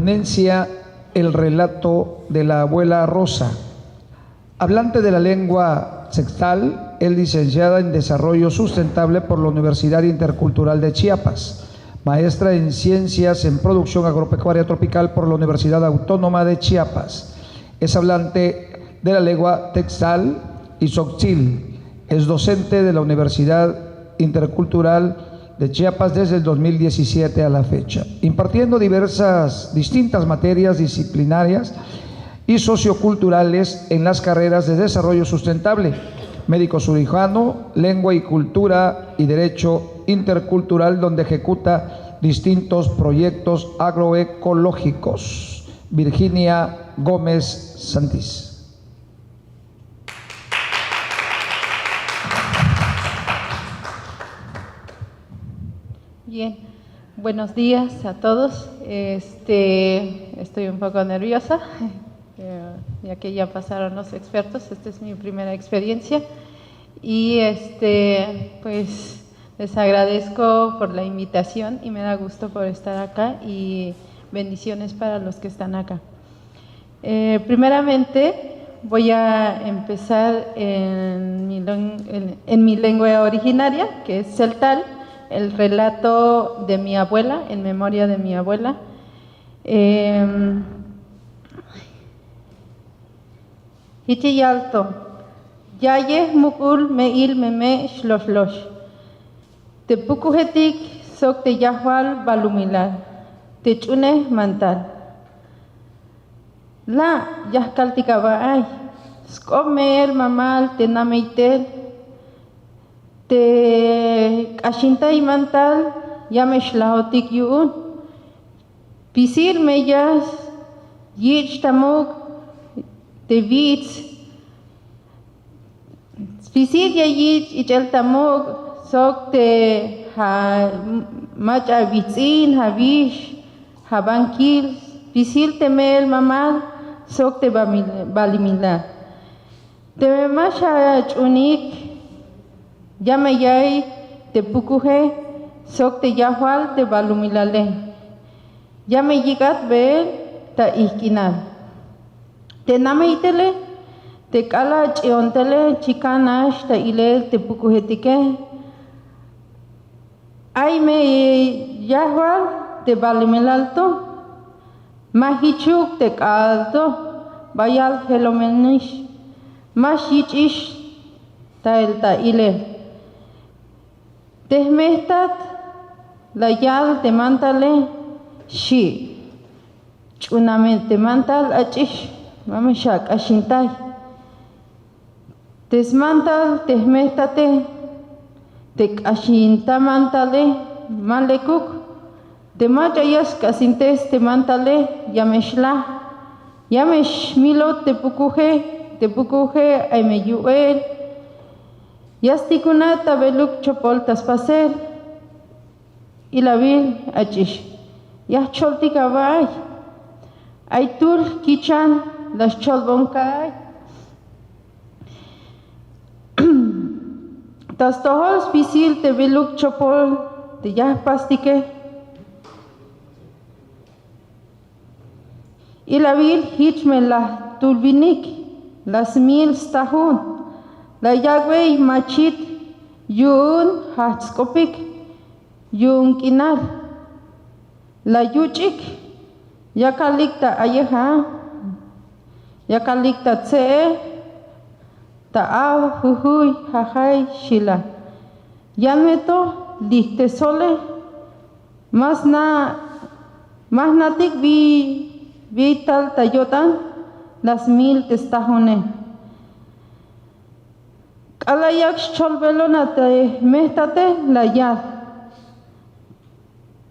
Ponencia El relato de la abuela Rosa. Hablante de la lengua Tz'ektal, es licenciada en Desarrollo Sustentable por la Universidad Intercultural de Chiapas, maestra en Ciencias en Producción Agropecuaria Tropical por la Universidad Autónoma de Chiapas. Es hablante de la lengua Tz'ektal y Tzotzil. Es docente de la Universidad Intercultural de Chiapas desde el 2017 a la fecha, impartiendo distintas materias disciplinarias y socioculturales en las carreras de Desarrollo Sustentable, Médico Cirujano, Lengua y Cultura y Derecho Intercultural, donde ejecuta distintos proyectos agroecológicos. Virginia Gómez Santís. Bien, buenos días a todos. Estoy un poco nerviosa, ya que ya pasaron los expertos. Esta es mi primera experiencia y pues les agradezco por la invitación y me da gusto por estar acá y bendiciones para los que están acá. Primeramente voy a empezar en mi lengua originaria, que es celtal, el relato de mi abuela, en memoria de mi abuela. Hichiyalto, Yayeh mukul meil meme shloshlosh. Te pukujetik sok te yahwal balumilal. Te chune mantal. La yahkaltikabaay. Skomer mamal te nameitel. Te ashinta imantal yamesh lahotik yuun. Pisir meyas yich tamuk te vits. Pisir ya yich ichel tamuk sok te ha macha vitsin havish habankil. Pisir temel mamal sok te balimila. Te memasha chunik. Yamayay te pukuje sok te yahwal te balumilale. Yamayigat bel ta ihkinal. Te nameitele te kala chiontele chikanash ta ilel te pukujetike. Ay me yahwal te balumilalto. Mahichuk te kalto bayal helomenish. Mashichish ta el ta ilel. Tehmehtat la yal te mantale shi. Chunamente mantal achish mamashak ashintay. Tesmantal tehmehtate te ashinta mantale malekuk. Te machayas kasintes te mantale yameshla. Yamesh milot te pukuje aymeyuel. Yastikuna tabeluk chopoltas pasel y la vil achish. Yah choltika bay. Aitul kichan las cholbonkay. Tas tohos pisil te beluk chopol te yah pastike. Y la vil hitme la tulbinik las mil stahun. La yagwey machit yun hatskopik yun kinal. La yuchik yakalikta ayeha yakalikta tse ta'aw huhuy hajay shila. Yanmeto liste sole mas natik vital tayotan las mil testajone. Alayak cholvelona te mehtate la yad.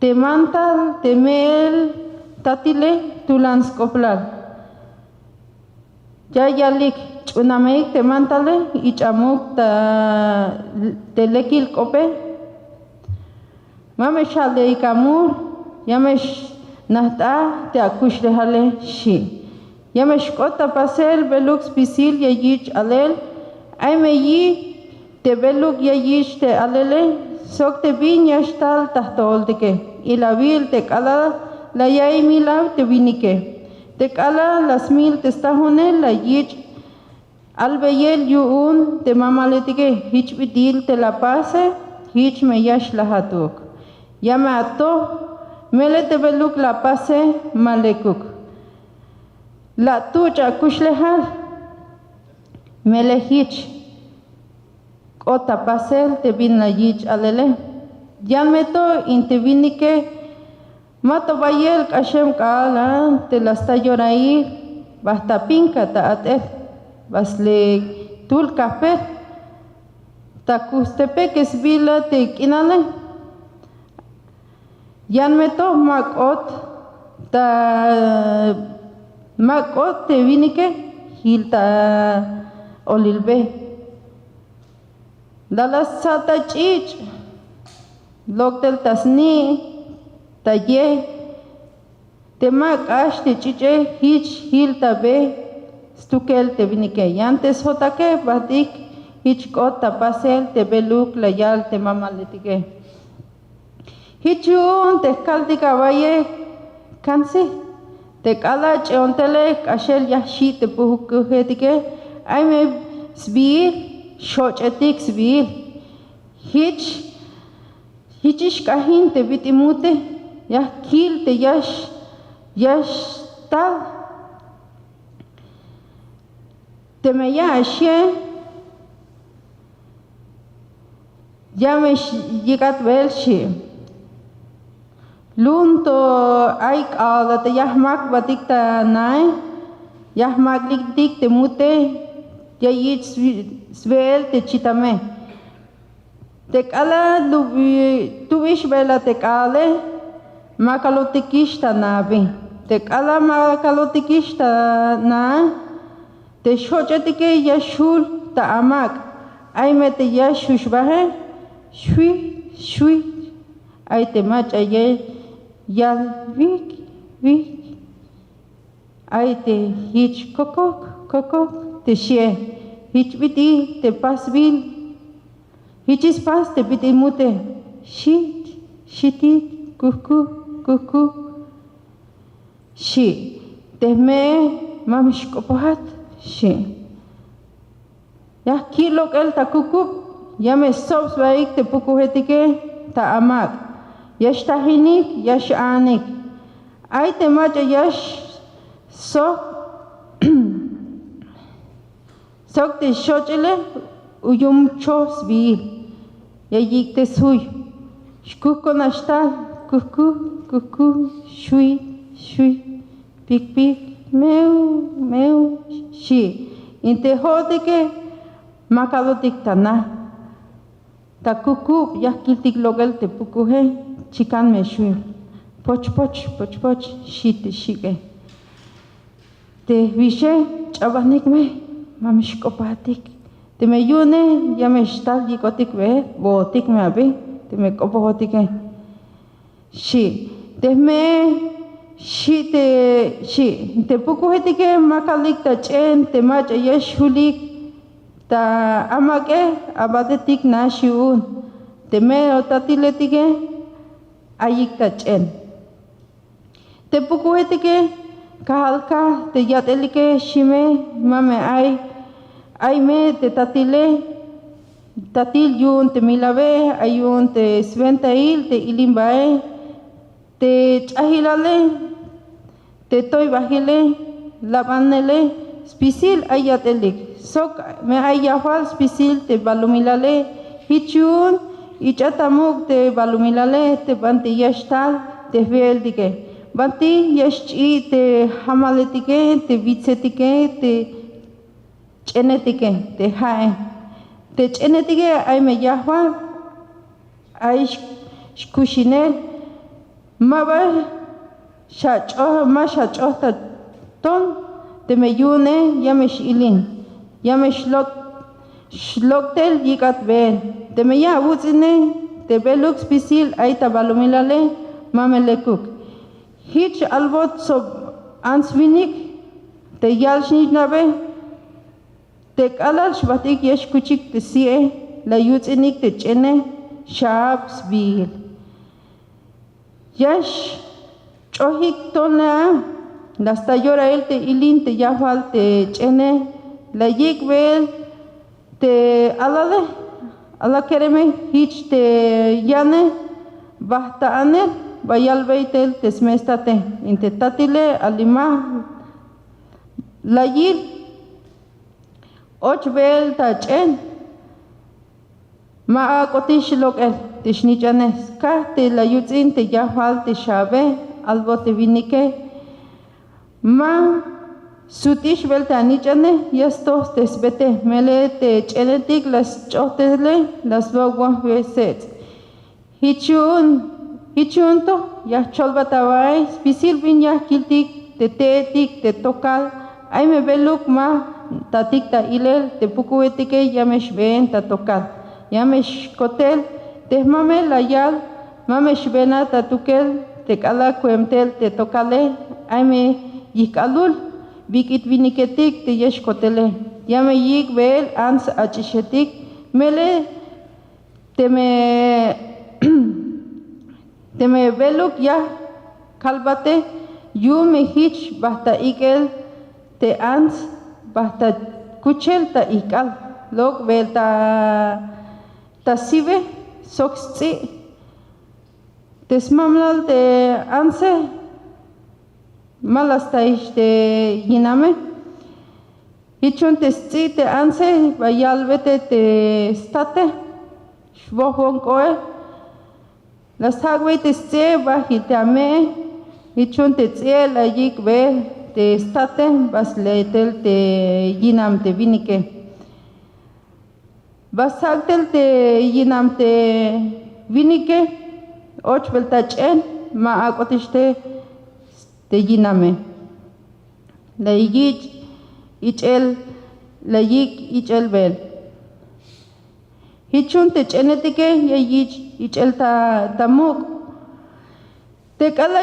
Te mantal, te mel, tatile, tulanskoplal. Ya yalik, chunameik te mantale, ichamuk te lekil kope. Mameshale ikamur, yamesh nahta te akush lehale shi. Yamesh kota pasel, belux pisil, yayich alel. Ay me yi te beluk ya yish te alele sok te viñas tal tahtol de que y la vil te cala la yay mila te vinike. Te cala las mil te stajone la yich albeyel yuun te mamaletige. Hich bitil te la pase, hich me yash la hatuk. Llame ato, mele te beluk la pase malekuk. La tuya kushlehal, mele hich. Ota pasel te bin la yich alele. Llame to intevinike. Mato bayel kashem kaala te la sta lloraí basta pinka ta atet basle tul café ta kustepe que svila te kinale yan meto makot ta makot te vinike hilta olilbe dala sata chich loktel tasni taye te makash te chiche hich hil tabe stukel te vinike yantes hotake batik hich kota pasel te beluk la yal te mamaletike hichun te kalti kabaye kanse te kala chontele kashel yashi te puhukuhetike aime sbil shochetik sbil hichish kahin te bitimute ya kil te yash tal te me yashe ya me yigat belshi lunto ay ala te yahmak batik ta nai yahmak dik te mute ya yich svel te chitame te kala tuvish vela te kale makalotikista nabi te kala makalotikista na te shochetike yashul ta amak ay mete yashush bahe shui ay te mach ay yal vik ay te hich kokok te shie hich biti te pasbil hichis pas te biti mute shitit kuku shi tehme mamishkopat shi ya kilo el ta kuku ya me sobs baik te puku hetike ta amak yash tahinik yash anik ay te macha yash sok te shochele uyum chos bi ya yik te suy shkuko nashtal kuku shui pik meu shi inte hodike makalotik tana ta kuku ya kiltik logel te pukuhe chikan me shui poch shike te vishe chabanik me mamishkopatik te me yune ya me shtal yikotik ve botik me abi te me kopohotike shi tehme te puku hetike makalik ta chen te mach yeshulik ta amake abadetik na shiun te me otatiletike ayik ta chen te puku hetike kahalka te yatelike shime mame ay me te tatil yun te milabe ayun te sventail te ilimbae te chahilale te toy bahile labanele spisil ayatelik sok me ayafal spisil te balumilale hichun ichatamuk te balumilale te banti yashtal te veldike banti yashchi te hamaletike te vitsetike te chenetike te hae te chenetike ay me yahwa ay shkushinel maba shacho ta ton te me yune yamesh ilin yamesh shloktel yikat ben te me ya wutzine te beluk spisil ay tabalumilale mamelekuk hich albot sob ansvinik te yalshninabe te kalal shbatik yesh kuchik te sie la yutzinik te chene shabs bil yash ch'ojik tona hasta llora él te ilin te yafal te chene la yik bel te alale ala kereme hich te yane bahta aner bayal beitel te smestate intetatile alima la yir och bel ta chen ma kotish lokel tishnichanes ka te la yutzin te yafal te shabe albo te vinike ma sutish bel te anichane yastos te sbete mele te chenetik las chotele las logwa veset hichun to ya cholbatawai spisil bin ya kiltik te tetik te tokal ay me beluk ma tatik ta ilel te pukuetike yamesh ben ta tokal yamesh kotel te mame layal mamesh bena ta tukel te kala kuemtel te tokale ay me yikalul bikit viniketik te yesh kotele yame yik bel ans achishetik mele teme beluk ya kalbate yu me hich basta ikel te ans basta kuchel ta ikal lok bel ta sive soxi tesmamlal te anse malasta te yiname hichun te te anse bayalvete te state shvohon koe las hagwe te tse bahitame hichun te tse la yik be te state bas letel te yinam te vinike basaktel te yinam te vinike och beltachen ma akotiste te yiname la yik ichel la yik ichel bel hichun te chenetike ya yich ichel ta muk te kala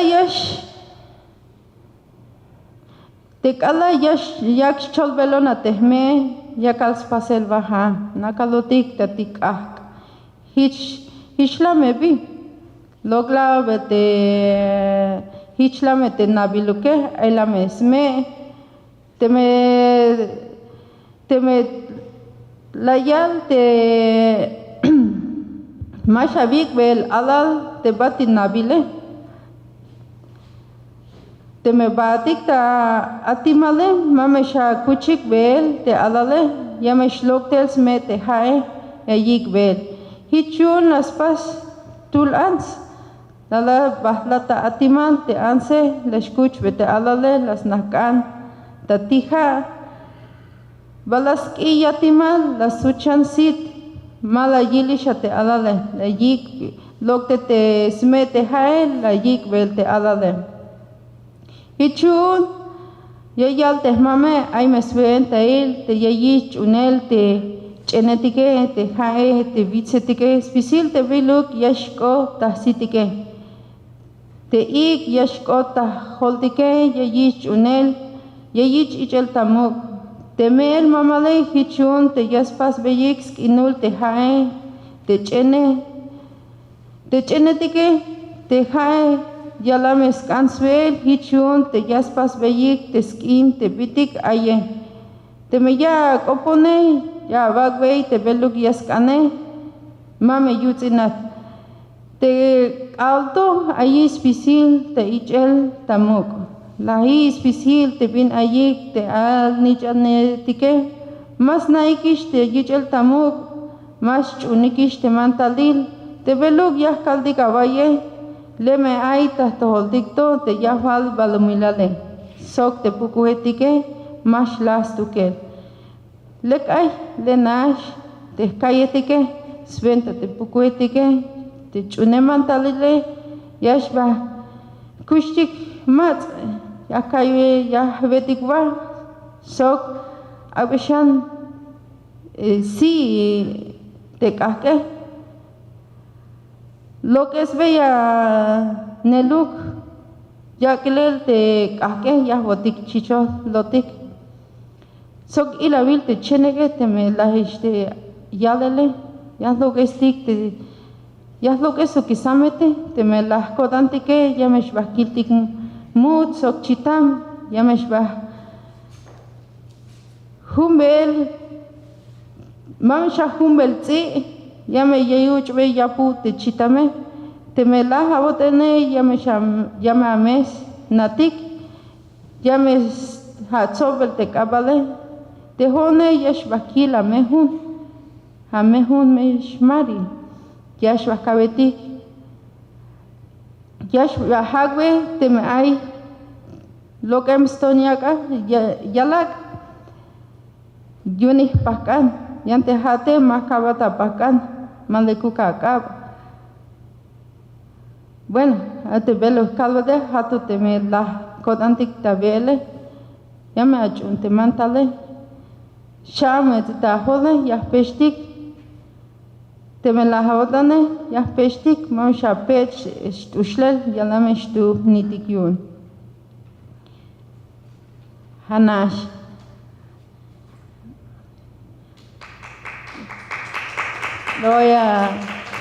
yash yak chol belona tehme yakal spasel baha nakalotik tatik ak hishlame bi logla bete hishlame te nabiluke ailame sme teme layal te mashavik bel alal te batin nabile teme batik ta atimale mamesha kuchik bel te alale yamesh loktel sme te hae yik bel hichun aspas tul ans lala bahlata atimal te anse leshkuch bete alale las nakan tatija balas iyatimal la suchan sit mala yilishate alale la yik lokte te smete hae la yik belte alale hichun yayal te mame ay mesben tail te yayich unel te chenetike te hae te vitsetike spisil te biluk yashko tasitike te ik yashko ta holtike yayich unel yayich ichel tamuk temel mamale hichun te yaspas beyix inul te hae te chenetike te hae yalames kansvel hichun te yaspas beyik te skin te bitik aye te me ya kopone ya bagwei te beluk yaskane mame yutzinat te alto ayi spisil te ichel tamuk lahi spisil te bin ayik te al nichanetike mas naikish te yichel tamuk mas chunikish te mantalil te beluk yahkaldi kabaye leme aita to holdikto te yafal balumilale sok te pukuetike mas lastuke lekay lenash te kayetike sventa te pukuetike te chune mantalile yashba kushtik mat yakaye yahvetikwa sok abishan si te kake lo que es bella neluk yakelel te kake yahvotik chicho lotik sok ilabil te chenege te me lahiste yalele yahlo que stik te yahlo que so kisamete te me lahkodantike yamesh bakiltik mut sok chitam yameshba humbel mamsha humbel tsi yame yeyuch be yaput chitame temela habotene yame ames natik yame hatsobel te kabale te hone yeshbakila mehun hamehun meshmari yashbakabetik yashba hagwe teme ay lokem stoniaka yalak yunih pakan yante hate makabata pakan malekuka akab bueno ate belo kalvade hatu teme la kodantik tabele yame achunte mantale shame ta hole ya pestik teme la havodane ya pestik mam shapet ushlel yalame shtu nitikyun hanash lo voy a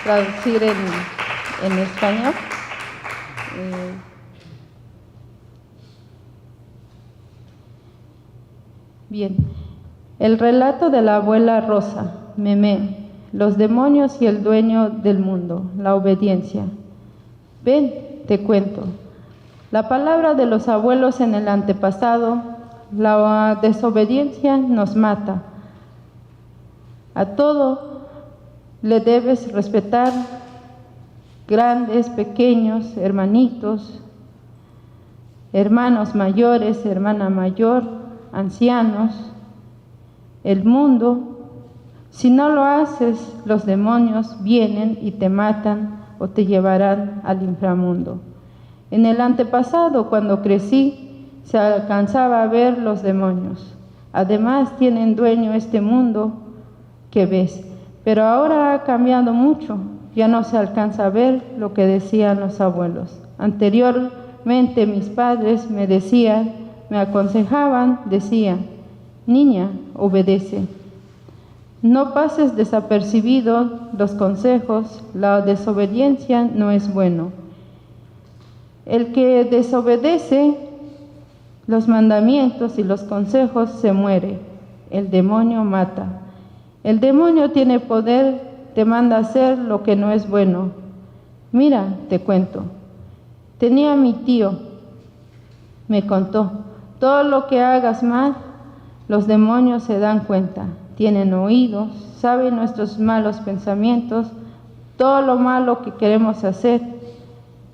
traducir en español. Bien, el relato de la abuela Rosa, Memé, los demonios y el dueño del mundo, la obediencia. Ven, te cuento. La palabra de los abuelos en el antepasado, la desobediencia nos mata. A todo le debes respetar, grandes, pequeños, hermanitos, hermanos mayores, hermana mayor, ancianos, el mundo. Si no lo haces, los demonios vienen y te matan o te llevarán al inframundo. En el antepasado, cuando crecí, se alcanzaba a ver los demonios. Además, tienen dueño este mundo que ves. Pero ahora ha cambiado mucho. Ya no se alcanza a ver lo que decían los abuelos. Anteriormente mis padres me decían, me aconsejaban, decían, niña, obedece. No pases desapercibido los consejos, la desobediencia no es bueno. El que desobedece los mandamientos y los consejos se muere. El demonio mata. El demonio tiene poder, te manda a hacer lo que no es bueno. Mira, te cuento. Tenía mi tío, me contó, todo lo que hagas mal, los demonios se dan cuenta. Tienen oídos, saben nuestros malos pensamientos, todo lo malo que queremos hacer.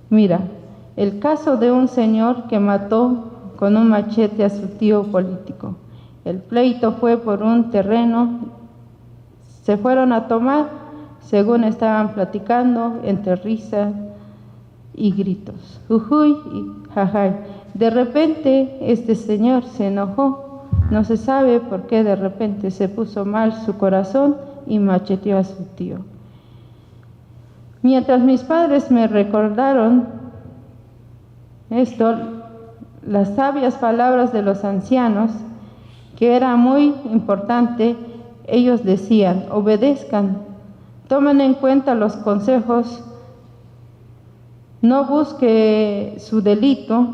Mira, el caso de un señor que mató con un machete a su tío político. El pleito fue por un terreno. Se fueron a tomar, según estaban platicando, entre risa y gritos. Ujuy y jajay. De repente, este señor se enojó. No se sabe por qué de repente se puso mal su corazón y macheteó a su tío. Mientras mis padres me recordaron esto, las sabias palabras de los ancianos, que era muy importante. Ellos decían, obedezcan, tomen en cuenta los consejos, no busque su delito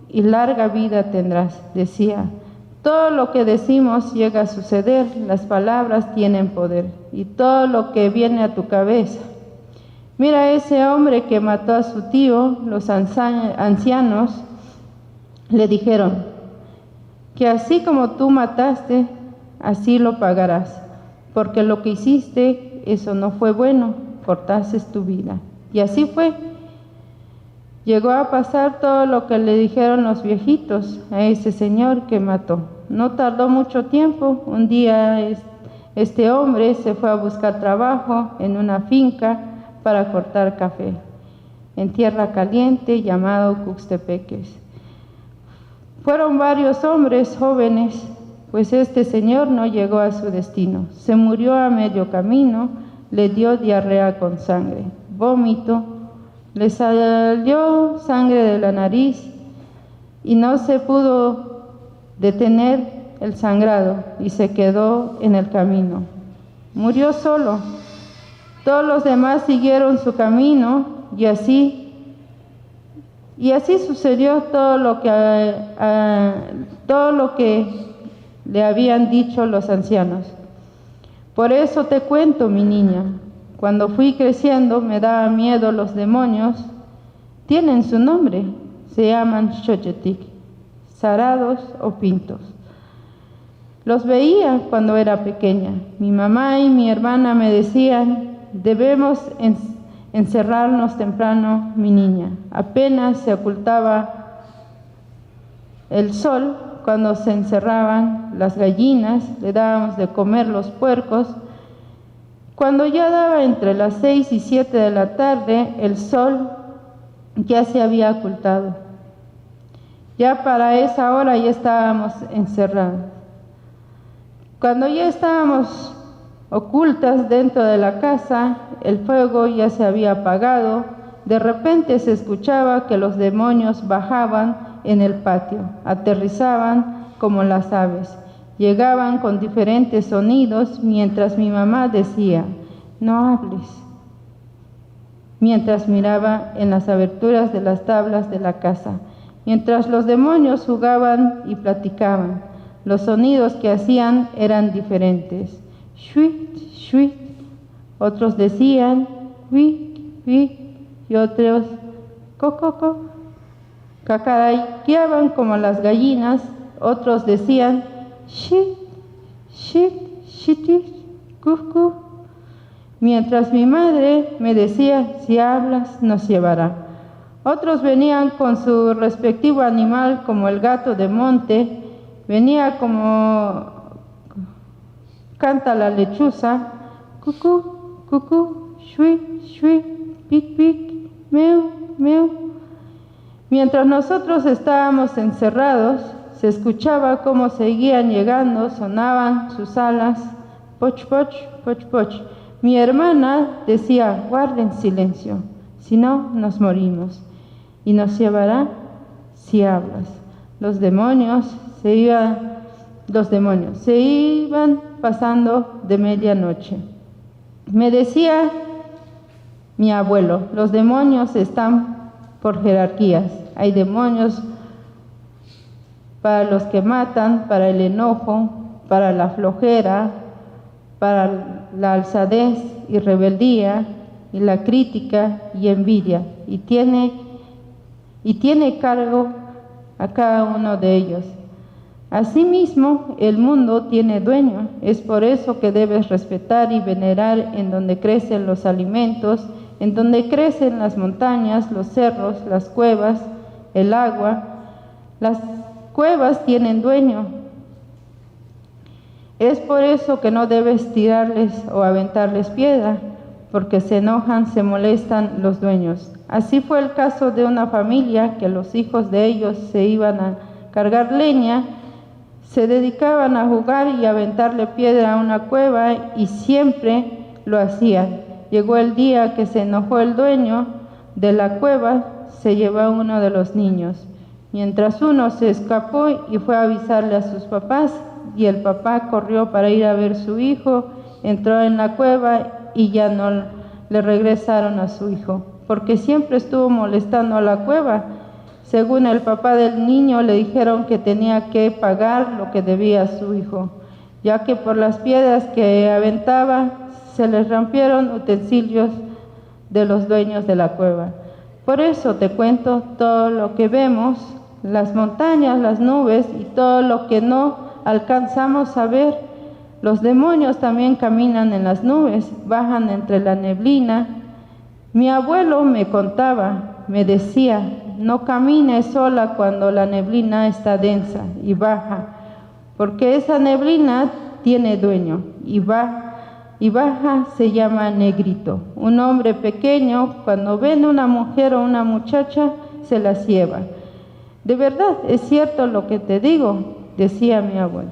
y larga vida tendrás. Decía, todo lo que decimos llega a suceder, las palabras tienen poder y todo lo que viene a tu cabeza. Mira ese hombre que mató a su tío, los ancianos le dijeron, que así como tú mataste, así lo pagarás, porque lo que hiciste, eso no fue bueno, cortaste tu vida. Y así fue. Llegó a pasar todo lo que le dijeron los viejitos a ese señor que mató. No tardó mucho tiempo. Un día este hombre se fue a buscar trabajo en una finca para cortar café, en tierra caliente llamado Cuxtepeques. Fueron varios hombres jóvenes, pues este señor no llegó a su destino. Se murió a medio camino, le dio diarrea con sangre, vómito, le salió sangre de la nariz y no se pudo detener el sangrado y se quedó en el camino. Murió solo. Todos los demás siguieron su camino y así Y así sucedió todo lo que le habían dicho los ancianos. Por eso te cuento, mi niña, cuando fui creciendo me daba miedo los demonios. Tienen su nombre, se llaman Xochetic, zarados o pintos. Los veía cuando era pequeña. Mi mamá y mi hermana me decían, debemos encerrarnos temprano, mi niña. Apenas se ocultaba el sol, cuando se encerraban las gallinas, le dábamos de comer los puercos. Cuando ya daba entre las 6 y 7 de la tarde, el sol ya se había ocultado. Ya para esa hora ya estábamos encerrados. Cuando ya estábamos ocultas dentro de la casa, el fuego ya se había apagado. De repente se escuchaba que los demonios bajaban en el patio, aterrizaban como las aves, llegaban con diferentes sonidos mientras mi mamá decía, no hables, mientras miraba en las aberturas de las tablas de la casa, mientras los demonios jugaban y platicaban. Los sonidos que hacían eran diferentes. Shuit, shuit. Otros decían hui, hui, y otros cococo. Cacaraqueaban como las gallinas. Otros decían shit, shit, shitit, cuf, cuf. Mientras mi madre me decía, si hablas nos llevará. Otros venían con su respectivo animal, como el gato de monte. Venía como canta la lechuza, cucú, cucú, shui, shui, pic, pic, meu, meu. Mientras nosotros estábamos encerrados, se escuchaba cómo seguían llegando, sonaban sus alas, poch, poch, poch, poch. Mi hermana decía, guarden silencio, si no nos morimos, y nos llevará si hablas. Los demonios se iban pasando de medianoche. Me decía mi abuelo, los demonios están por jerarquías. Hay demonios para los que matan, para el enojo, para la flojera, para la alzadez y rebeldía, y la crítica y envidia, y tiene cargo a cada uno de ellos. Asimismo, el mundo tiene dueño. Es por eso que debes respetar y venerar en donde crecen los alimentos, en donde crecen las montañas, los cerros, las cuevas, el agua. Las cuevas tienen dueño. Es por eso que no debes tirarles o aventarles piedra, porque se enojan, se molestan los dueños. Así fue el caso de una familia que los hijos de ellos se iban a cargar leña, se dedicaban a jugar y a aventarle piedra a una cueva y siempre lo hacían. Llegó el día que se enojó el dueño de la cueva, se llevó a uno de los niños, mientras uno se escapó y fue a avisarle a sus papás, y el papá corrió para ir a ver su hijo, entró en la cueva y ya no le regresaron a su hijo, porque siempre estuvo molestando a la cueva. Según el papá del niño, le dijeron que tenía que pagar lo que debía a su hijo, ya que por las piedras que aventaba se les rompieron utensilios de los dueños de la cueva. Por eso te cuento todo lo que vemos, las montañas, las nubes y todo lo que no alcanzamos a ver. Los demonios también caminan en las nubes, bajan entre la neblina. Mi abuelo me contaba, me decía, no camines sola cuando la neblina está densa y baja, porque esa neblina tiene dueño y baja se llama negrito. Un hombre pequeño, cuando ven una mujer o una muchacha, se las lleva. De verdad, es cierto lo que te digo, decía mi abuelo.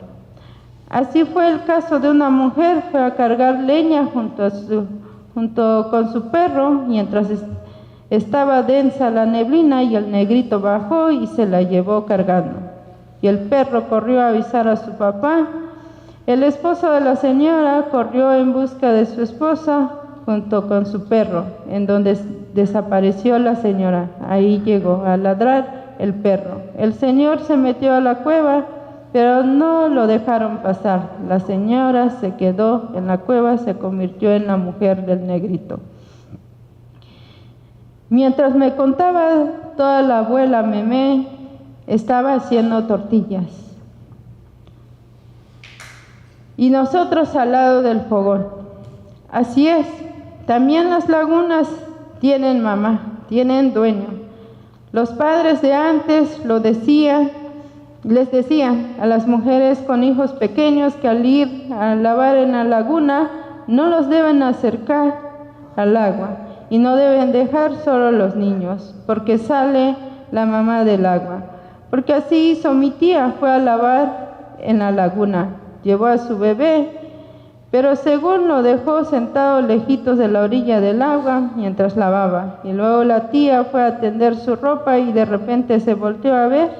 Así fue el caso de una mujer, fue a cargar leña junto con su perro, mientras estaba densa la neblina, y el negrito bajó y se la llevó cargando. Y el perro corrió a avisar a su papá. El esposo de la señora corrió en busca de su esposa junto con su perro, en donde desapareció la señora. Ahí llegó a ladrar el perro. El señor se metió a la cueva, pero no lo dejaron pasar. La señora se quedó en la cueva, se convirtió en la mujer del negrito. Mientras me contaba, toda la abuela Memé estaba haciendo tortillas. Y nosotros al lado del fogón. Así es, también las lagunas tienen mamá, tienen dueño. Los padres de antes les decían a las mujeres con hijos pequeños que al ir a lavar en la laguna no los deben acercar al agua y no deben dejar solo los niños, porque sale la mamá del agua. Porque así hizo mi tía, fue a lavar en la laguna, llevó a su bebé, pero según lo dejó sentado lejitos de la orilla del agua mientras lavaba. Y luego la tía fue a tender su ropa y de repente se volteó a ver,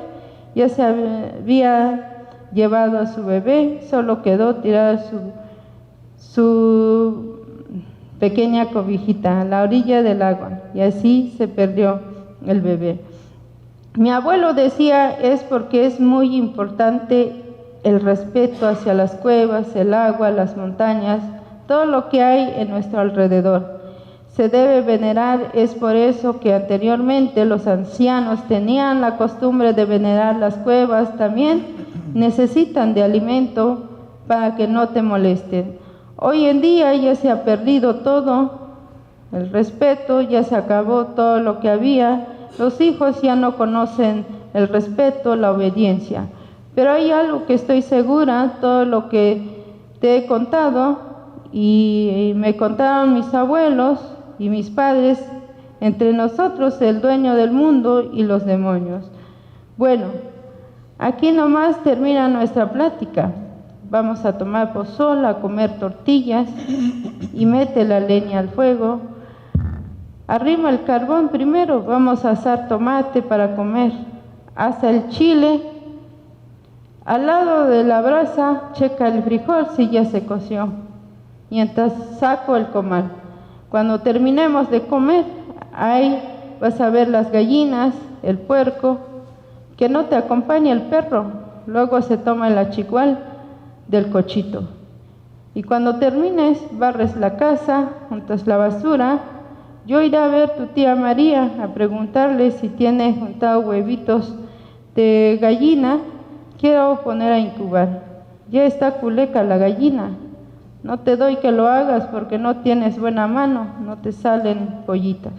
ya se había llevado a su bebé, solo quedó tirada su pequeña cobijita a la orilla del agua, y así se perdió el bebé. Mi abuelo decía, es porque es muy importante el respeto hacia las cuevas, el agua, las montañas, todo lo que hay en nuestro alrededor. Se debe venerar, es por eso que anteriormente los ancianos tenían la costumbre de venerar las cuevas, también necesitan de alimento para que no te molesten. Hoy en día ya se ha perdido todo, el respeto, ya se acabó todo lo que había, los hijos ya no conocen el respeto, la obediencia. Pero hay algo que estoy segura, todo lo que te he contado y me contaron mis abuelos y mis padres, entre nosotros el dueño del mundo y los demonios. Bueno, aquí nomás termina nuestra plática. Vamos a tomar pozol, a comer tortillas y mete la leña al fuego. Arrima el carbón primero, vamos a asar tomate para comer. Asa el chile. Al lado de la brasa, checa el frijol si ya se coció. Mientras saco el comal. Cuando terminemos de comer, ahí vas a ver las gallinas, el puerco, que no te acompaña el perro. Luego se toma el achicual del cochito. Y cuando termines, barres la casa, juntas la basura. Yo iré a ver a tu tía María a preguntarle si tiene juntado huevitos de gallina. Quiero poner a incubar. Ya está culeca la gallina. No te doy que lo hagas porque no tienes buena mano, no te salen pollitas.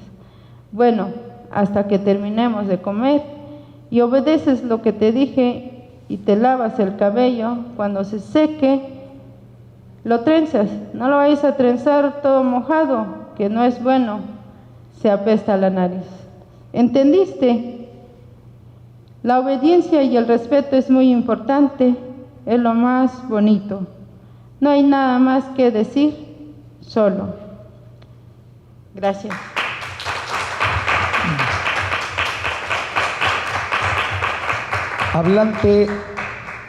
Bueno, hasta que terminemos de comer y obedeces lo que te dije y te lavas el cabello. Cuando se seque, lo trenzas. No lo vayas a trenzar todo mojado, que no es bueno, se apesta la nariz. ¿Entendiste? La obediencia y el respeto es muy importante, es lo más bonito. No hay nada más que decir, solo. Gracias. Hablante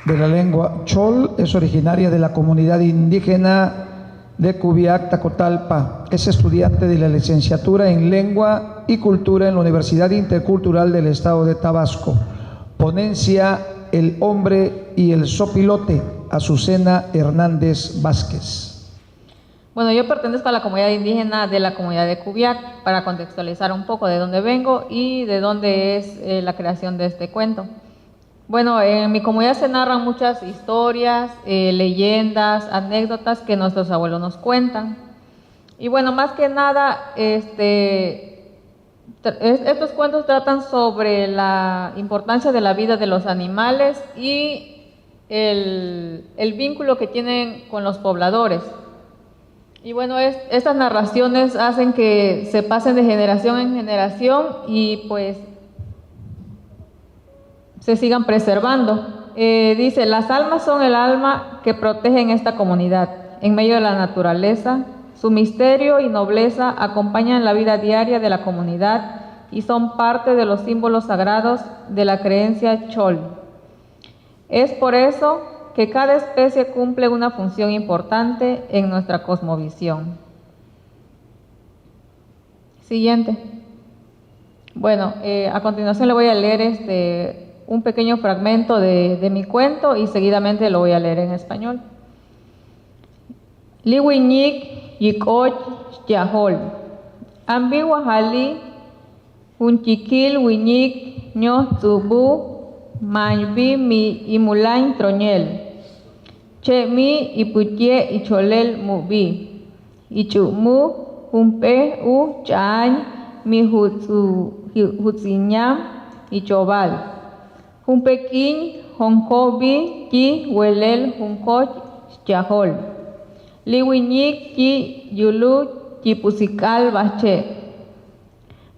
de la lengua chol, es originaria de la comunidad indígena de Cubiac, Tacotalpa. Es estudiante de la licenciatura en Lengua y Cultura en la Universidad Intercultural del Estado de Tabasco. Ponencia El hombre y el sopilote, Azucena Hernández Vázquez. Bueno, yo pertenezco a la comunidad indígena de la comunidad de Cubiac, para contextualizar un poco de dónde vengo y de dónde es la creación de este cuento. Bueno, en mi comunidad se narran muchas historias, leyendas, anécdotas que nuestros abuelos nos cuentan. Y bueno, más que nada, estos cuentos tratan sobre la importancia de la vida de los animales y el vínculo que tienen con los pobladores. Y bueno, estas narraciones hacen que se pasen de generación en generación y pues se sigan preservando. Dice, las almas son el alma que protegen esta comunidad en medio de la naturaleza. Su misterio y nobleza acompañan la vida diaria de la comunidad y son parte de los símbolos sagrados de la creencia chol. Es por eso que cada especie cumple una función importante en nuestra cosmovisión. Siguiente. Bueno, a continuación le voy a leer un pequeño fragmento de mi cuento y seguidamente lo voy a leer en español. Liwiñik yikoch yahol. Ambigua jali unchikil wiñik ño tzubu manbi mi imulain troñel. Che mi iputie icholel mubi. Ichumu umpe u chañ mi hutziñam ichobal. Humpekin honkobi ki huelel hunkoch yahol. Liwiñik ki yulu ki pusikal bache.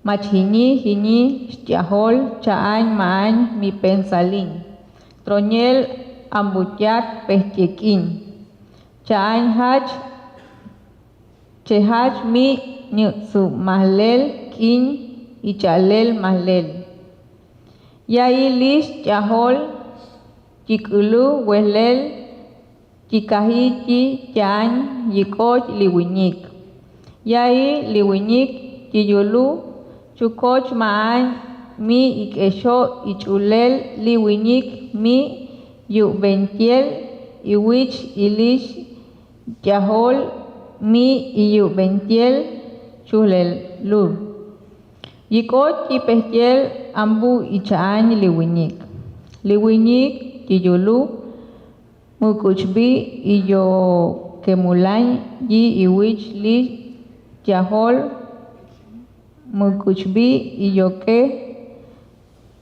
Machini hini yahol chaañ maañ mi pensalin. Troñel ambuyak pehyekin. Chaañ hach chehach mi nyutsu mahlel kin ichalel mahlel. Yai lish yahol chikulu welel chikahichi chan yikoch liwiñik. Yai liwiñik chiyulu chukoch maañ mi ikesho ichulel liwiñik mi yubentiel iwich ilish yahol mi iyubentiel chulel lul. Yikoch ipehtiel ambu ichaañ liwiñik. Liwiñik chiyulu mukuchbi iyo kemulañ yi iwich li yahol mukuchbi iyo ke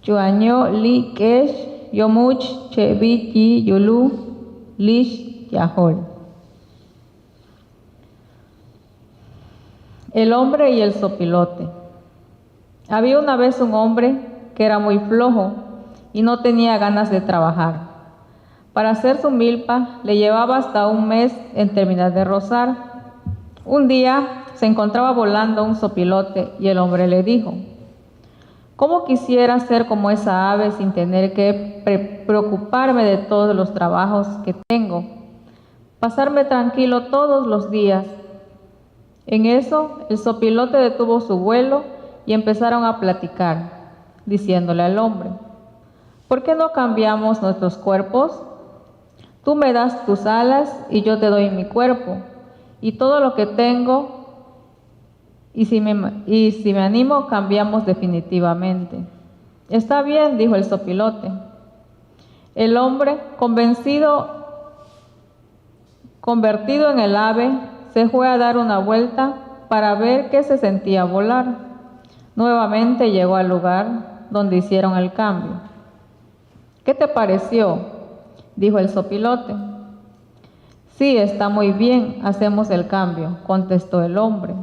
chuaño li kesh yomuch chebi yi yulu lish yahol. El hombre y el sopilote. Había una vez un hombre que era muy flojo y no tenía ganas de trabajar. Para hacer su milpa le llevaba hasta un mes en terminar de rozar. Un día se encontraba volando un sopilote y el hombre le dijo: ¿cómo quisiera ser como esa ave sin tener que preocuparme de todos los trabajos que tengo? Pasarme tranquilo todos los días. En eso el sopilote detuvo su vuelo y empezaron a platicar, diciéndole al hombre: ¿por qué no cambiamos nuestros cuerpos? Tú me das tus alas y yo te doy mi cuerpo y todo lo que tengo, y si me animo cambiamos definitivamente. Está bien, dijo el sopilote. El hombre, convertido en el ave, se fue a dar una vuelta para ver qué se sentía volar. Nuevamente llegó al lugar donde hicieron el cambio. ¿Qué te pareció?, dijo el sopilote. Sí, está muy bien, hacemos el cambio, contestó el hombre.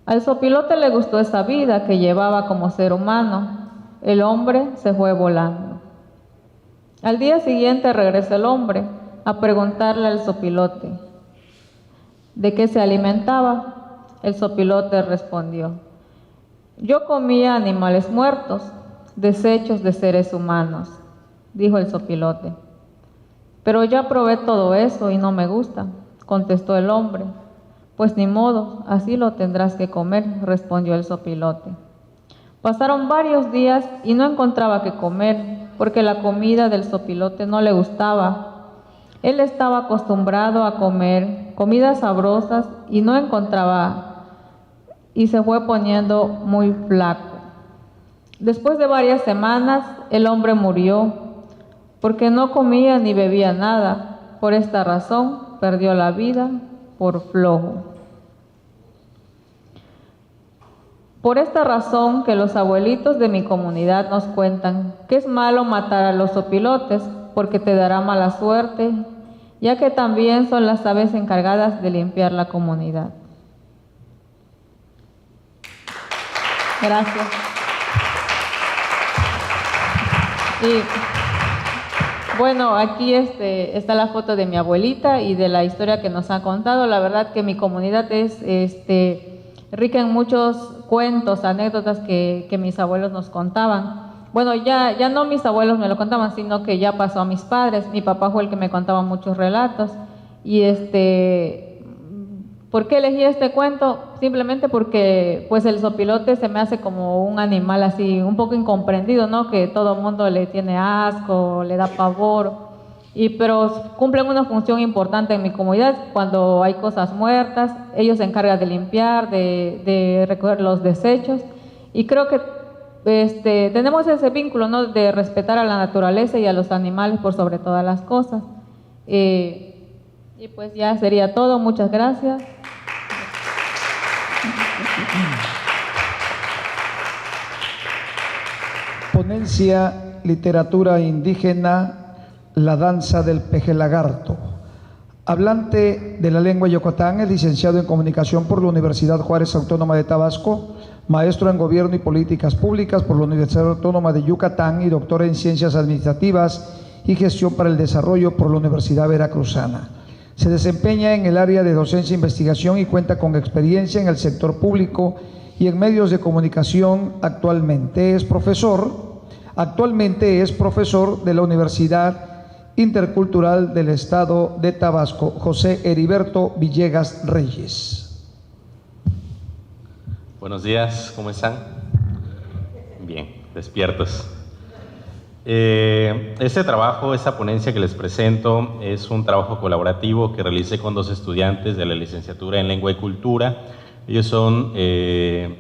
Al sopilote le gustó esa vida que llevaba como ser humano. El hombre se fue volando. Al día siguiente regresó el hombre a preguntarle al sopilote de qué se alimentaba. El sopilote respondió: yo comía animales muertos, desechos de seres humanos, dijo el sopilote. Pero ya probé todo eso y no me gusta, contestó el hombre. Pues ni modo, así lo tendrás que comer, respondió el sopilote. Pasaron varios días y no encontraba qué comer, porque la comida del sopilote no le gustaba. Él estaba acostumbrado a comer comidas sabrosas y no encontraba, y se fue poniendo muy flaco. Después de varias semanas, el hombre murió, porque no comía ni bebía nada. Por esta razón, perdió la vida por flojo. Por esta razón que los abuelitos de mi comunidad nos cuentan que es malo matar a los sopilotes, porque te dará mala suerte, ya que también son las aves encargadas de limpiar la comunidad. Gracias. Y bueno, aquí está la foto de mi abuelita y de la historia que nos ha contado. La verdad que mi comunidad es rica en muchos cuentos, anécdotas que mis abuelos nos contaban. Bueno, ya no mis abuelos me lo contaban, sino que ya pasó a mis padres. Mi papá fue el que me contaba muchos relatos y ¿Por qué elegí este cuento? Simplemente porque pues el zopilote se me hace como un animal así, un poco incomprendido, ¿no? Que todo el mundo le tiene asco, le da pavor, pero cumplen una función importante en mi comunidad. Cuando hay cosas muertas, ellos se encargan de limpiar, de recoger los desechos, y creo que tenemos ese vínculo, ¿no? De respetar a la naturaleza y a los animales por sobre todas las cosas. Y pues ya sería todo. Muchas gracias. Ponencia Literatura Indígena, la danza del peje lagarto. Hablante de la lengua Yocotán, es licenciado en Comunicación por la Universidad Juárez Autónoma de Tabasco, maestro en Gobierno y Políticas Públicas por la Universidad Autónoma de Yucatán y doctor en Ciencias Administrativas y Gestión para el Desarrollo por la Universidad Veracruzana. Se desempeña en el área de docencia e investigación y cuenta con experiencia en el sector público y en medios de comunicación. Actualmente es profesor de la Universidad Intercultural del Estado de Tabasco, José Heriberto Villegas Reyes. Buenos días, ¿cómo están? Bien, despiertos. Este trabajo, esta ponencia que les presento, es un trabajo colaborativo que realicé con 2 estudiantes de la licenciatura en Lengua y Cultura. Ellos son de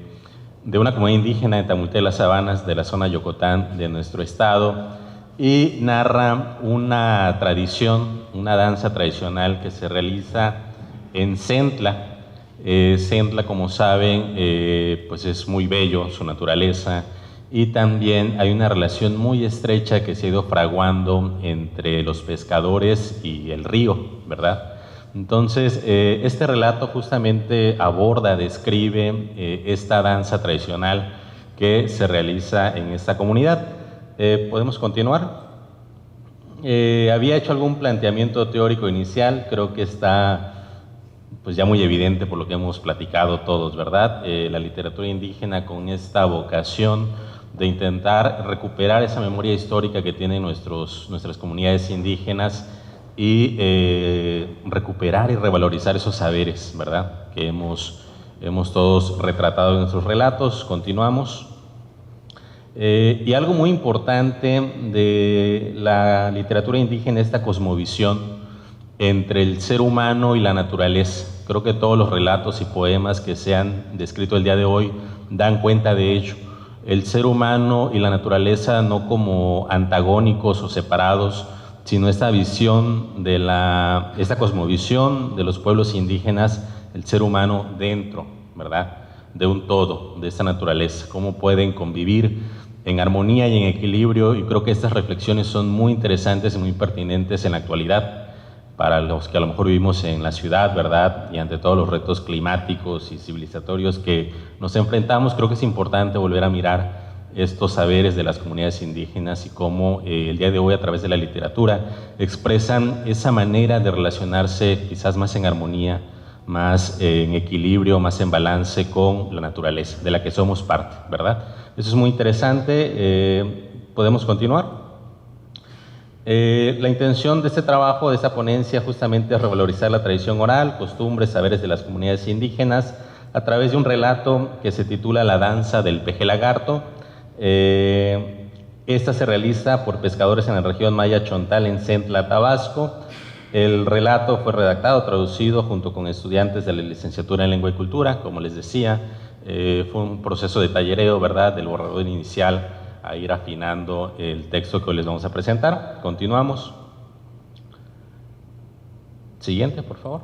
una comunidad indígena de Tamulté de las Sabanas, de la zona Yocotán de nuestro estado, y narra una tradición, una danza tradicional que se realiza en Centla. Centla, como saben, pues es muy bello, su naturaleza, y también hay una relación muy estrecha que se ha ido fraguando entre los pescadores y el río, ¿verdad? Entonces, este relato justamente aborda, describe esta danza tradicional que se realiza en esta comunidad. ¿Podemos continuar? Había hecho algún planteamiento teórico inicial, creo que está pues ya muy evidente por lo que hemos platicado todos, ¿verdad? La literatura indígena con esta vocación de intentar recuperar esa memoria histórica que tienen nuestras comunidades indígenas y recuperar y revalorizar esos saberes, ¿verdad? Que hemos todos retratado en nuestros relatos. Continuamos. Y algo muy importante de la literatura indígena es esta cosmovisión entre el ser humano y la naturaleza. Creo que todos los relatos y poemas que se han descrito el día de hoy dan cuenta de ello. El ser humano y la naturaleza no como antagónicos o separados, sino esta visión de esta cosmovisión de los pueblos indígenas, el ser humano dentro, ¿verdad?, de un todo, de esta naturaleza, cómo pueden convivir en armonía y en equilibrio. Y creo que estas reflexiones son muy interesantes y muy pertinentes en la actualidad para los que a lo mejor vivimos en la ciudad, ¿verdad?, y ante todos los retos climáticos y civilizatorios que nos enfrentamos. Creo que es importante volver a mirar estos saberes de las comunidades indígenas y cómo el día de hoy, a través de la literatura, expresan esa manera de relacionarse quizás más en armonía, más en equilibrio, más en balance con la naturaleza, de la que somos parte, ¿verdad? Eso es muy interesante. ¿Podemos continuar? La intención de este trabajo, de esta ponencia, justamente es revalorizar la tradición oral, costumbres, saberes de las comunidades indígenas a través de un relato que se titula La danza del peje lagarto. Esta se realiza por pescadores en la región Maya Chontal, en Centla, Tabasco. El relato fue redactado, traducido junto con estudiantes de la licenciatura en Lengua y Cultura. Como les decía, fue un proceso de tallereo, ¿verdad?, del borrador inicial a ir afinando el texto que hoy les vamos a presentar. Continuamos. Siguiente, por favor.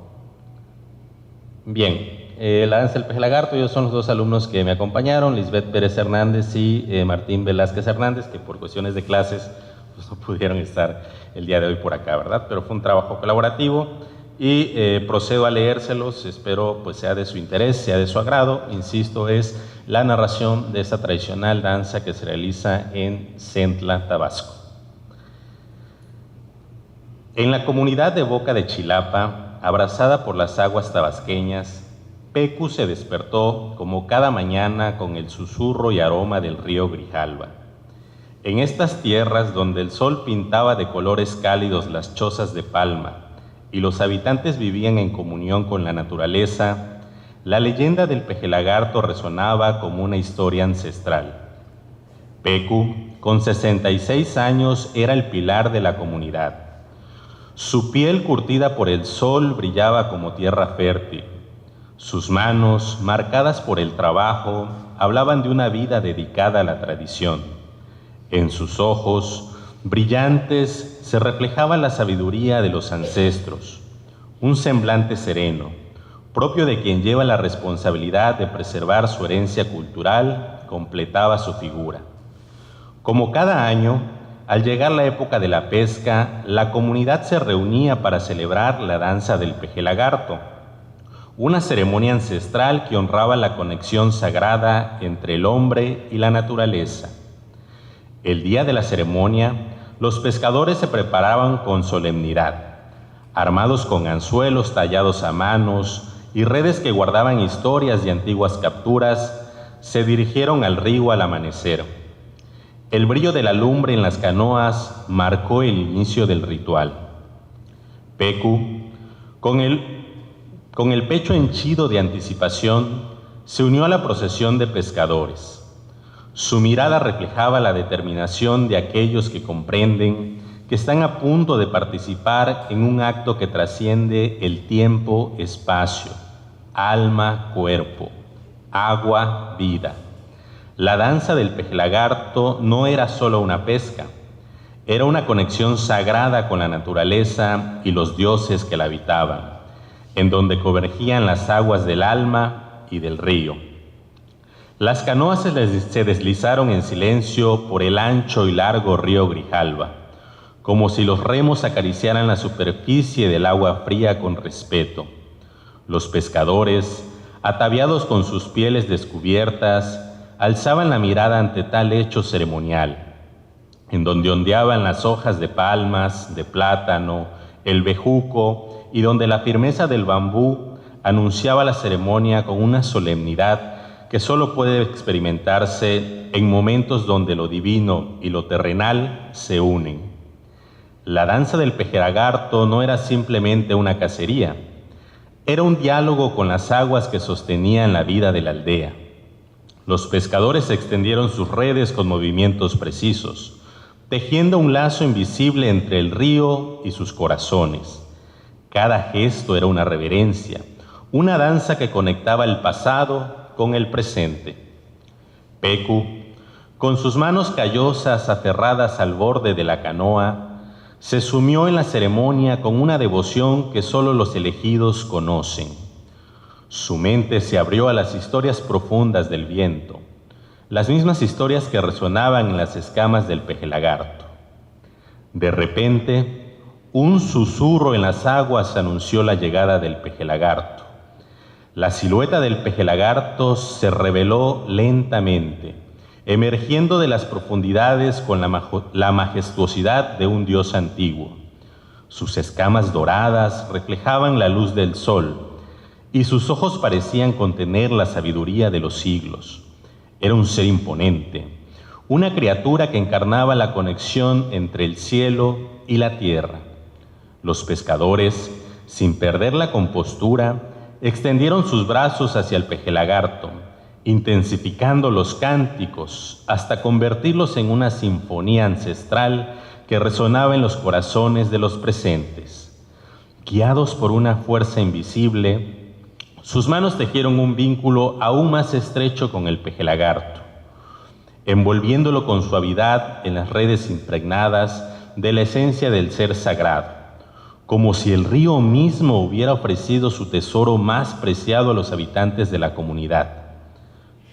Bien, la danza del peje lagarto. Ellos son los 2 alumnos que me acompañaron, Lisbeth Pérez Hernández y Martín Velázquez Hernández, que por cuestiones de clases pues no pudieron estar el día de hoy por acá, ¿verdad? Pero fue un trabajo colaborativo y procedo a leérselos. Espero pues sea de su interés, sea de su agrado. Insisto, es la narración de esta tradicional danza que se realiza en Centla, Tabasco. En la comunidad de Boca de Chilapa, abrazada por las aguas tabasqueñas, Pecu se despertó como cada mañana con el susurro y aroma del río Grijalva. En estas tierras donde el sol pintaba de colores cálidos las chozas de palma, y los habitantes vivían en comunión con la naturaleza, la leyenda del pejelagarto resonaba como una historia ancestral. Pecu, con 66 años, era el pilar de la comunidad. Su piel curtida por el sol brillaba como tierra fértil. Sus manos, marcadas por el trabajo, hablaban de una vida dedicada a la tradición. En sus ojos, brillantes, se reflejaba la sabiduría de los ancestros, un semblante sereno, propio de quien lleva la responsabilidad de preservar su herencia cultural, completaba su figura. Como cada año, al llegar la época de la pesca, la comunidad se reunía para celebrar la danza del pejelagarto, una ceremonia ancestral que honraba la conexión sagrada entre el hombre y la naturaleza. El día de la ceremonia, los pescadores se preparaban con solemnidad, armados con anzuelos tallados a manos y redes que guardaban historias y antiguas capturas, se dirigieron al río al amanecer. El brillo de la lumbre en las canoas marcó el inicio del ritual. Pecu, con el pecho henchido de anticipación, se unió a la procesión de pescadores. Su mirada reflejaba la determinación de aquellos que comprenden que están a punto de participar en un acto que trasciende el tiempo, espacio, alma, cuerpo, agua, vida. La danza del pejelagarto no era solo una pesca, era una conexión sagrada con la naturaleza y los dioses que la habitaban, en donde convergían las aguas del alma y del río. Las canoas se deslizaron en silencio por el ancho y largo río Grijalva, como si los remos acariciaran la superficie del agua fría con respeto. Los pescadores, ataviados con sus pieles descubiertas, alzaban la mirada ante tal hecho ceremonial, en donde ondeaban las hojas de palmas, de plátano, el bejuco, y donde la firmeza del bambú anunciaba la ceremonia con una solemnidad que solo puede experimentarse en momentos donde lo divino y lo terrenal se unen. La danza del pejelagarto no era simplemente una cacería, era un diálogo con las aguas que sostenían la vida de la aldea. Los pescadores extendieron sus redes con movimientos precisos, tejiendo un lazo invisible entre el río y sus corazones. Cada gesto era una reverencia, una danza que conectaba el pasado con el presente. Pecu, con sus manos callosas aferradas al borde de la canoa, se sumió en la ceremonia con una devoción que solo los elegidos conocen. Su mente se abrió a las historias profundas del viento, las mismas historias que resonaban en las escamas del pejelagarto. De repente, un susurro en las aguas anunció la llegada del pejelagarto. La silueta del pejelagarto se reveló lentamente, emergiendo de las profundidades con la majestuosidad de un dios antiguo. Sus escamas doradas reflejaban la luz del sol, y sus ojos parecían contener la sabiduría de los siglos. Era un ser imponente, una criatura que encarnaba la conexión entre el cielo y la tierra. Los pescadores, sin perder la compostura, extendieron sus brazos hacia el pejelagarto, intensificando los cánticos hasta convertirlos en una sinfonía ancestral que resonaba en los corazones de los presentes. Guiados por una fuerza invisible, sus manos tejieron un vínculo aún más estrecho con el pejelagarto, envolviéndolo con suavidad en las redes impregnadas de la esencia del ser sagrado, como si el río mismo hubiera ofrecido su tesoro más preciado a los habitantes de la comunidad.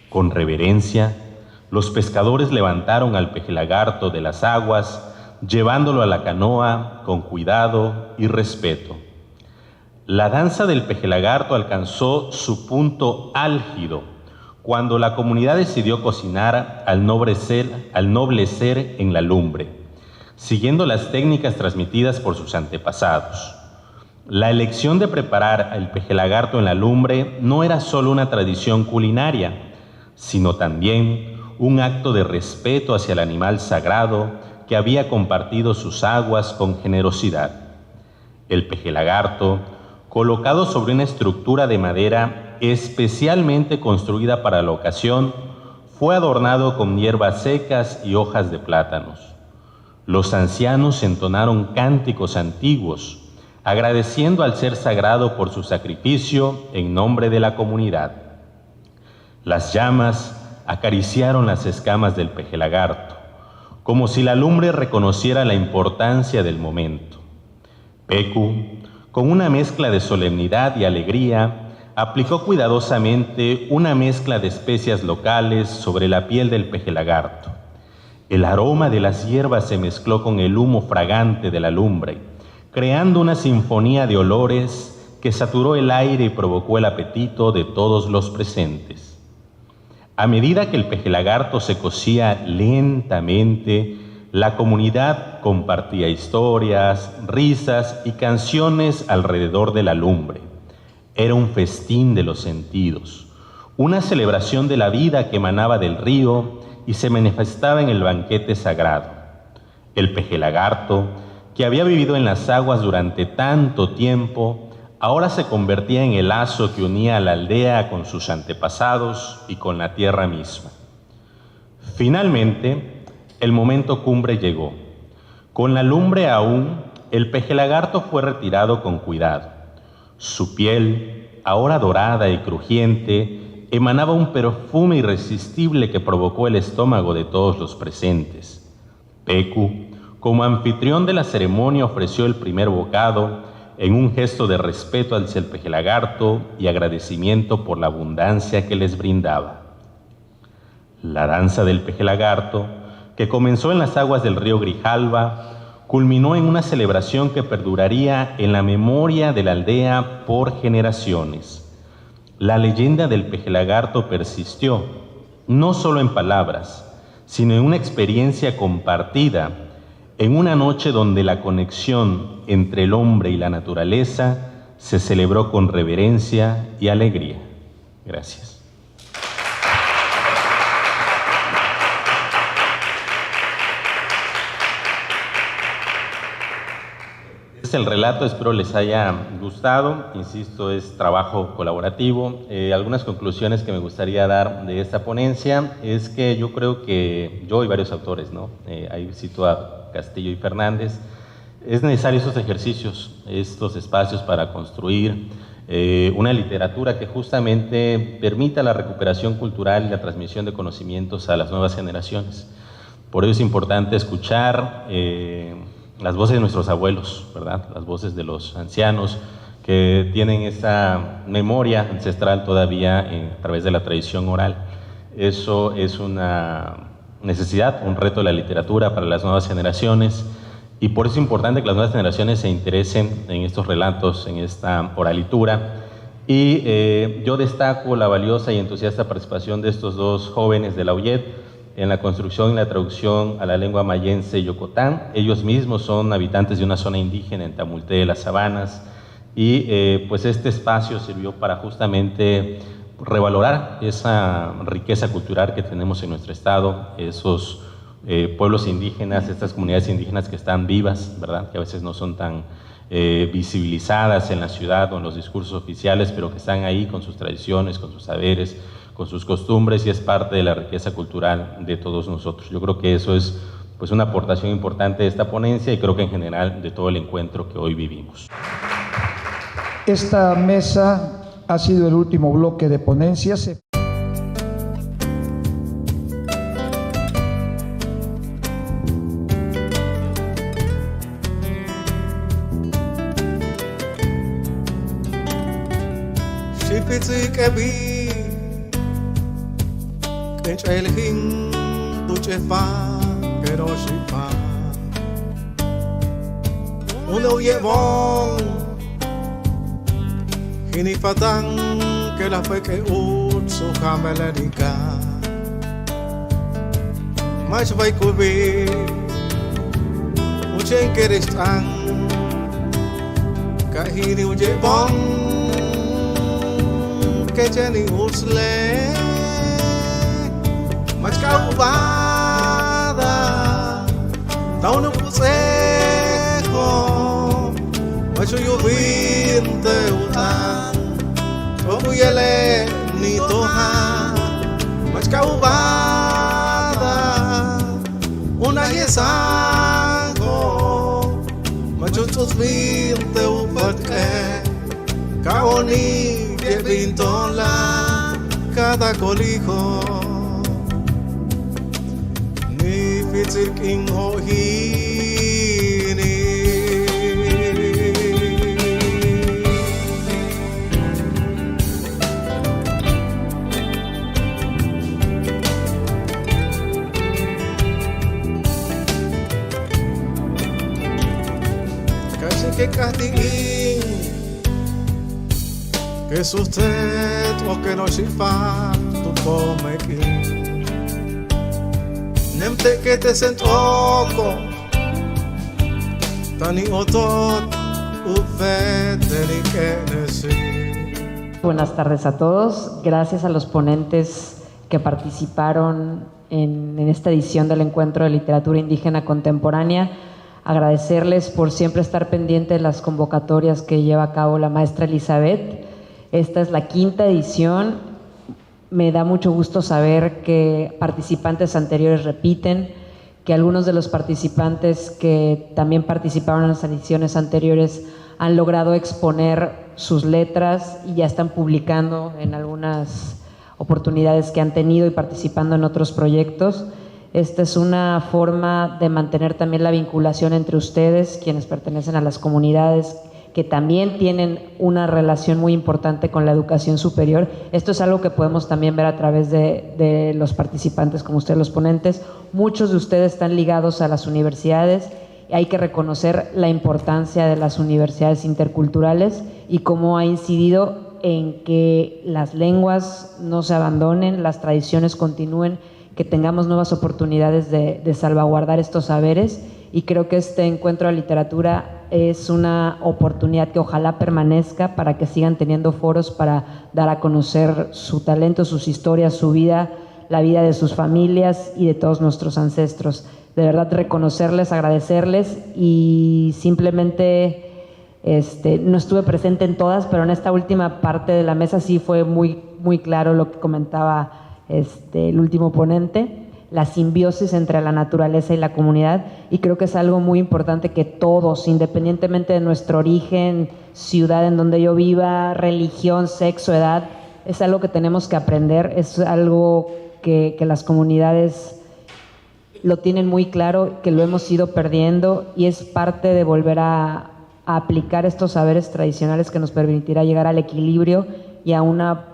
Con reverencia, los pescadores levantaron al pejelagarto de las aguas, llevándolo a la canoa con cuidado y respeto. La danza del pejelagarto alcanzó su punto álgido cuando la comunidad decidió cocinar al noble ser en la lumbre, siguiendo las técnicas transmitidas por sus antepasados. La elección de preparar el pejelagarto en la lumbre no era solo una tradición culinaria, sino también un acto de respeto hacia el animal sagrado que había compartido sus aguas con generosidad. El pejelagarto, colocado sobre una estructura de madera especialmente construida para la ocasión, fue adornado con hierbas secas y hojas de plátanos. Los ancianos entonaron cánticos antiguos, agradeciendo al ser sagrado por su sacrificio en nombre de la comunidad. Las llamas acariciaron las escamas del pejelagarto, como si la lumbre reconociera la importancia del momento. Pecu, con una mezcla de solemnidad y alegría, aplicó cuidadosamente una mezcla de especias locales sobre la piel del pejelagarto. El aroma de las hierbas se mezcló con el humo fragante de la lumbre, creando una sinfonía de olores que saturó el aire y provocó el apetito de todos los presentes. A medida que el pejelagarto se cocía lentamente, la comunidad compartía historias, risas y canciones alrededor de la lumbre. Era un festín de los sentidos, una celebración de la vida que emanaba del río y se manifestaba en el banquete sagrado. El pejelagarto, que había vivido en las aguas durante tanto tiempo, ahora se convertía en el lazo que unía a la aldea con sus antepasados y con la tierra misma. Finalmente, el momento cumbre llegó. Con la lumbre aún, el pejelagarto fue retirado con cuidado. Su piel, ahora dorada y crujiente, emanaba un perfume irresistible que provocó el estómago de todos los presentes. Pecu, como anfitrión de la ceremonia, ofreció el primer bocado en un gesto de respeto hacia el pejelagarto y agradecimiento por la abundancia que les brindaba. La danza del pejelagarto, que comenzó en las aguas del río Grijalva, culminó en una celebración que perduraría en la memoria de la aldea por generaciones. La leyenda del pejelagarto persistió, no solo en palabras, sino en una experiencia compartida, en una noche donde la conexión entre el hombre y la naturaleza se celebró con reverencia y alegría. Gracias. El relato, espero les haya gustado. Insisto, es trabajo colaborativo. Algunas conclusiones que me gustaría dar de esta ponencia es que yo creo que yo y varios autores, ¿no? Ahí cito a Castillo y Fernández, es necesario estos ejercicios, estos espacios para construir una literatura que justamente permita la recuperación cultural y la transmisión de conocimientos a las nuevas generaciones. Por ello es importante escuchar las voces de nuestros abuelos, ¿verdad? Las voces de los ancianos que tienen esa memoria ancestral todavía a través de la tradición oral. Eso es una necesidad, un reto de la literatura para las nuevas generaciones, y por eso es importante que las nuevas generaciones se interesen en estos relatos, en esta oralitura. Y yo destaco la valiosa y entusiasta participación de estos dos jóvenes de la UYED en la construcción y la traducción a la lengua mayense Yocotán. Ellos mismos son habitantes de una zona indígena en Tamulté de las Sabanas, y pues este espacio sirvió para justamente revalorar esa riqueza cultural que tenemos en nuestro estado, esos pueblos indígenas, estas comunidades indígenas que están vivas, ¿verdad? Que a veces no son tan visibilizadas en la ciudad o en los discursos oficiales, pero que están ahí con sus tradiciones, con sus saberes, con sus costumbres, y es parte de la riqueza cultural de todos nosotros. Yo creo que eso es pues una aportación importante de esta ponencia, y creo que en general de todo el encuentro que hoy vivimos. Esta mesa ha sido el último bloque de ponencias. Enchailhin duchepa keroshipa uno yevon hinifatan que la fe que utsu kameladika mas vai kubi uchen keristan kahini ujebon que jeni usle mas kaubada tau no pusejo macho yo vinte utan como yele ni toha mach kaubada una yesango macho tus vinte upake kaoni que vintola cada colijo ni fitzir king hohini casi que castigin que usted o que no shifa tu come que nemte que te sentoko tani otot ufeteni que nesi. Buenas tardes a todos. Gracias a los ponentes que participaron en esta edición del Encuentro de Literatura Indígena Contemporánea. Agradecerles por siempre estar pendientes de las convocatorias que lleva a cabo la maestra Elizabeth. Esta es la 5ª edición. Me da mucho gusto saber que participantes anteriores repiten, que algunos de los participantes que también participaron en las ediciones anteriores han logrado exponer sus letras y ya están publicando en algunas oportunidades que han tenido y participando en otros proyectos. Esta es una forma de mantener también la vinculación entre ustedes, quienes pertenecen a las comunidades, que también tienen una relación muy importante con la educación superior. Esto es algo que podemos también ver a través de los participantes, como ustedes los ponentes. Muchos de ustedes están ligados a las universidades y hay que reconocer la importancia de las universidades interculturales y cómo ha incidido en que las lenguas no se abandonen, las tradiciones continúen, que tengamos nuevas oportunidades de salvaguardar estos saberes, y creo que este encuentro de literatura es una oportunidad que ojalá permanezca para que sigan teniendo foros para dar a conocer su talento, sus historias, su vida, la vida de sus familias y de todos nuestros ancestros. De verdad, reconocerles, agradecerles, y simplemente no estuve presente en todas, pero en esta última parte de la mesa sí fue muy claro lo que comentaba el último ponente, la simbiosis entre la naturaleza y la comunidad, y creo que es algo muy importante que todos, independientemente de nuestro origen, ciudad en donde yo viva, religión, sexo, edad, es algo que tenemos que aprender, es algo que las comunidades lo tienen muy claro, que lo hemos ido perdiendo, y es parte de volver a aplicar estos saberes tradicionales que nos permitirá llegar al equilibrio y a una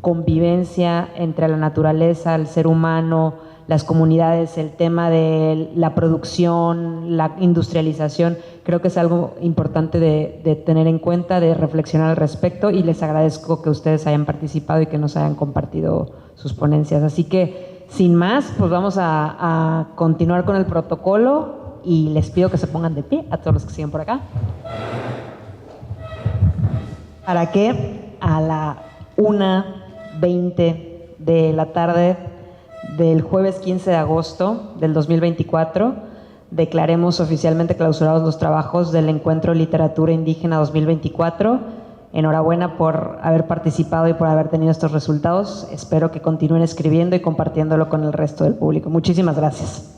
convivencia entre la naturaleza, el ser humano, las comunidades, el tema de la producción, la industrialización. Creo que es algo importante de tener en cuenta, de reflexionar al respecto, y les agradezco que ustedes hayan participado y que nos hayan compartido sus ponencias. Así que, sin más, pues vamos a continuar con el protocolo, y les pido que se pongan de pie a todos los que siguen por acá, para que a la 1:20 de la tarde del jueves 15 de agosto del 2024 declaremos oficialmente clausurados los trabajos del Encuentro de Literatura Indígena 2024. Enhorabuena por haber participado y por haber tenido estos resultados. Espero que continúen escribiendo y compartiéndolo con el resto del público. Muchísimas gracias.